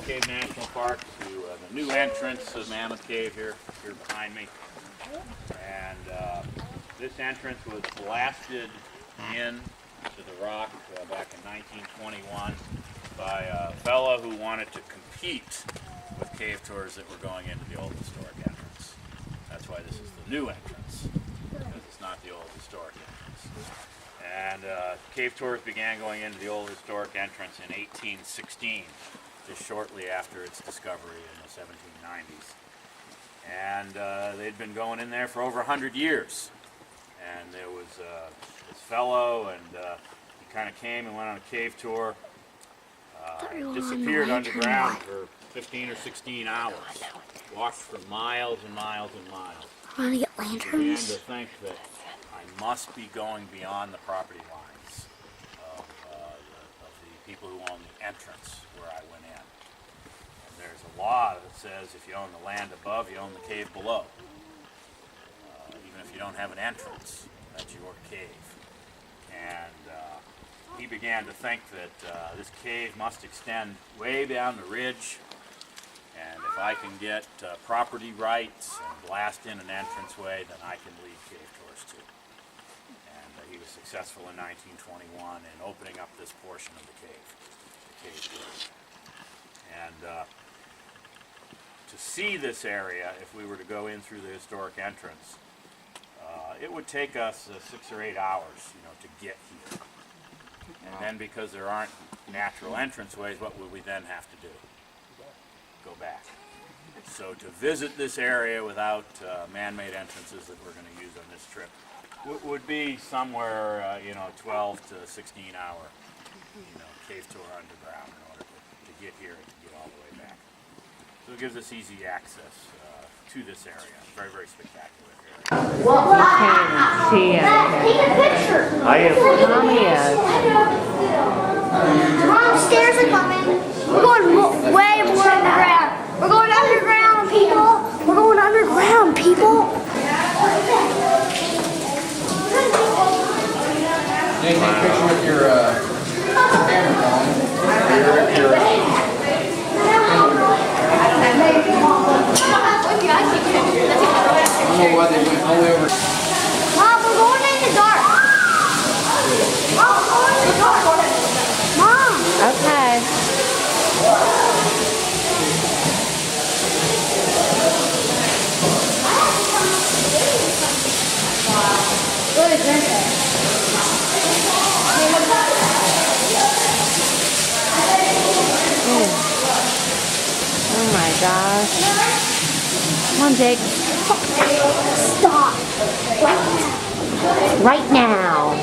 Mammoth Cave National Park to the new entrance of Mammoth Cave here behind me. And this entrance was blasted in to the rock back in 1921 by a fellow who wanted to compete with cave tours that were going into the old historic entrance. That's why this is the new entrance, because it's not the old historic entrance. And cave tours began going into the old historic entrance in 1816, just shortly after its discovery in the 1790s. And they'd been going in there for over 100 years. And there was this fellow, and he kind of came and went on a cave tour. Disappeared underground for 15 or 16 hours. Walked for miles and miles and miles. I want to get I began lanterns. to think that I must be going beyond the property lines of the people who own the entrance where I went in. And there's a law that says if you own the land above, you own the cave below. Even if you don't have an entrance, that's your cave. And he began to think that this cave must extend way down the ridge, and if I can get property rights and blast in an entranceway, then I can lead cave tours too. And he was successful in 1921 in opening up this portion of the cave tour. And to see this area, if we were to go in through the historic entrance, it would take us 6 or 8 hours, to get here. And then because there aren't natural entranceways, what would we then have to do? Go back. So to visit this area without man-made entrances that we're going to use on this trip would be somewhere, 12 to 16 hour, cave tour underground in order to get here and to get all the way back. So it gives us easy access to this area. Very, very spectacular area. Take a picture. I am. Mommy is. Mom, stairs are coming. We're going way more underground. We're going underground, people. We're going underground, people. Take a picture with your camera phone. I don't know why they went all the way over. Mom, we're going in the dark. Mom, we're going in the dark. Mom. Okay. What is that? Oh my gosh. Come on, Jake. Stop. Right now.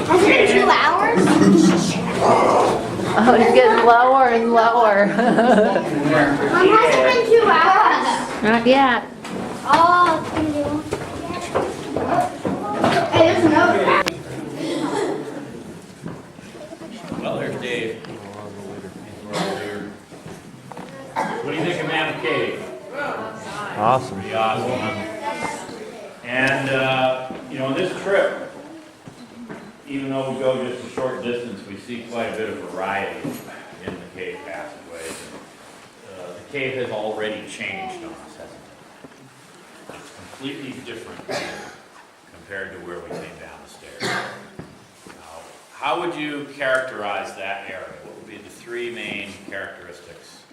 Has it been 2 hours? Oh, it's getting lower and lower. Mom, has it been 2 hours? Not yet. Oh, it's gonna be one. Hey, there's another. Well, there's Dave. What do you think of Mammoth Cave? Awesome. Pretty awesome. And, on this trip, even though we go just a short distance, we see quite a bit of variety in the cave passageways. The cave has already changed on us, hasn't it? It's completely different compared to where we came down the stairs. Now, how would you characterize that area? What would be the 3 main characteristics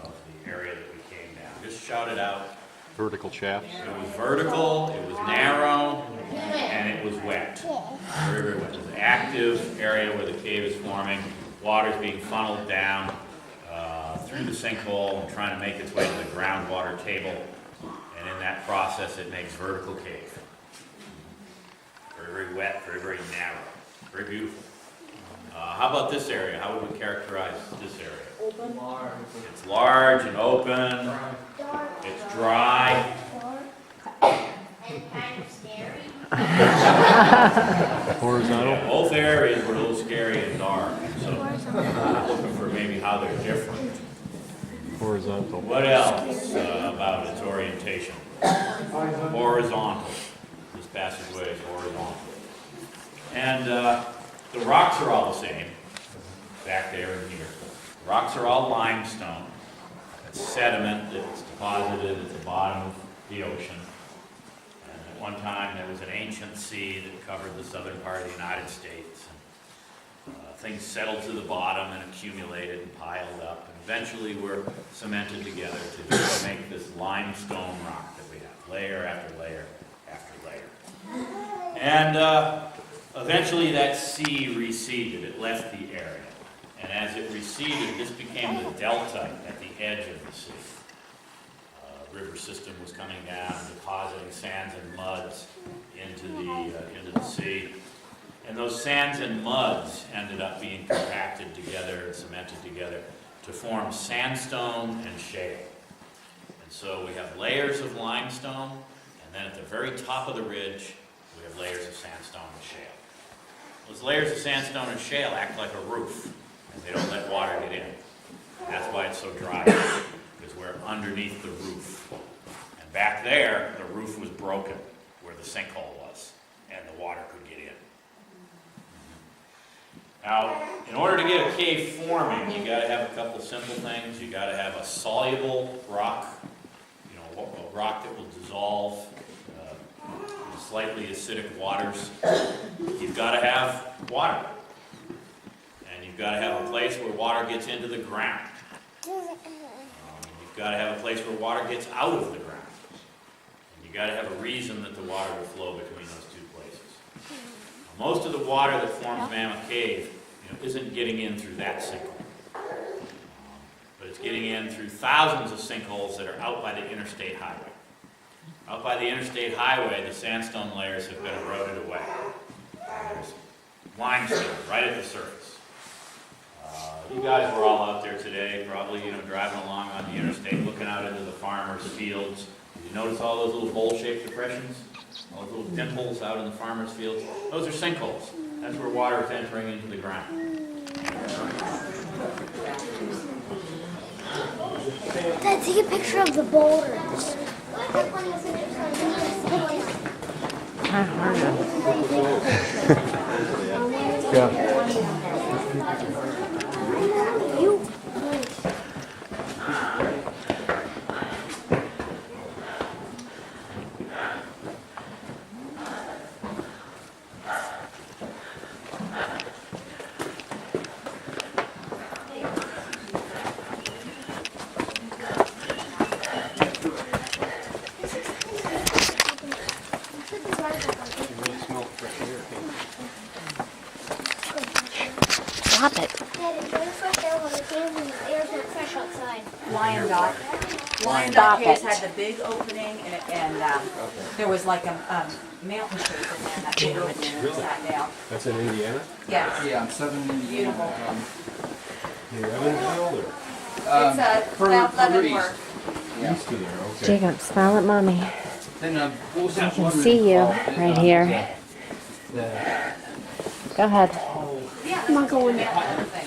of the area that we came down? Just shout it out. Vertical shafts. It was vertical, it was narrow, and it was wet. Very, very wet. It was an active area where the cave is forming. Water's being funneled down through the sinkhole and trying to make its way to the groundwater table. And in that process, it makes vertical cave. Very, very wet, very, very narrow. Very beautiful. How about this area? How would we characterize this area? Open. It's large and open. It's dry. And kind of scary. Horizontal. Yeah, both areas were a little scary and dark, so I'm looking for maybe how they're different. Horizontal. What else about its orientation? Horizontal. This passageway is horizontal. And the rocks are all the same, back there and here. The rocks are all limestone. It's sediment that's deposited at the bottom of the ocean. And at one time, there was an ancient sea that covered the southern part of the United States. And, things settled to the bottom and accumulated and piled up, and eventually were cemented together to make this limestone rock that we have, layer after layer after layer. And eventually that sea receded. It left the area. And as it receded, this became the delta at the edge of the sea. River system was coming down, depositing sands and muds into the sea. And those sands and muds ended up being compacted together and cemented together to form sandstone and shale. And so we have layers of limestone, and then at the very top of the ridge, we have layers of sandstone and shale. Those layers of sandstone and shale act like a roof, and they don't let water get in. That's why it's so dry, because we're underneath the roof. And back there, the roof was broken, where the sinkhole was, and the water could get in. Now, in order to get a cave forming, you got to have a couple simple things. You got to have a soluble rock, a rock that will dissolve in slightly acidic waters. You've got to have water, and you've got to have a place where water gets into the ground. You've got to have a place where water gets out of the ground, and you've got to have a reason that the water will flow between those two places. Most of the water that forms Mammoth Cave, isn't getting in through that sinkhole. But it's getting in through thousands of sinkholes that are out by the interstate highway. Out by the interstate highway, the sandstone layers have been eroded away. There's limestone right at the surface. You guys were all out there today, probably driving along on the interstate, looking out into the farmers' fields. Did you notice all those little bowl-shaped depressions? All those little dimples out in the farmers' fields? Those are sinkholes. That's where water is entering into the ground. Dad, take a picture of the boulders. Stop it. Wyandotte. Stop Wyandotte Caves it. had the big opening, and there was like a mountain shape in there, that big opening that sat down. That's in Indiana? Yes. Yeah, I'm 7. Beautiful. In Evansville or It's Mount Leavenworth. east of there? Okay. Jacob, smile at mommy. Then I can see you right here. Go ahead. I'm not going Yeah, everything.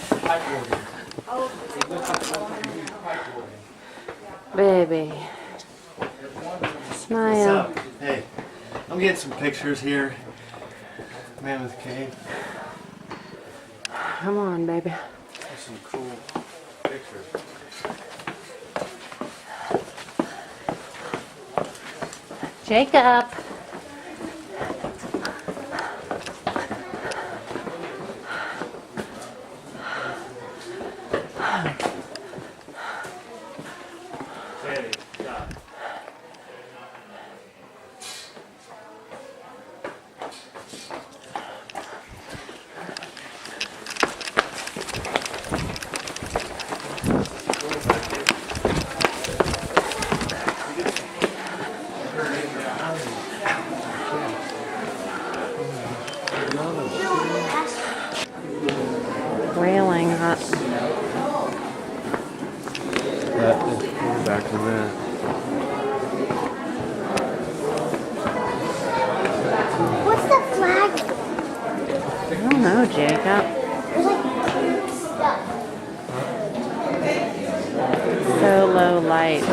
Baby. Smile. Hey, I'm getting some pictures here. Mammoth Cave. Come on, baby. There's some cool pictures. Jacob. Railing hot. Back to that. What's the flag? I don't know, Jacob. So low light.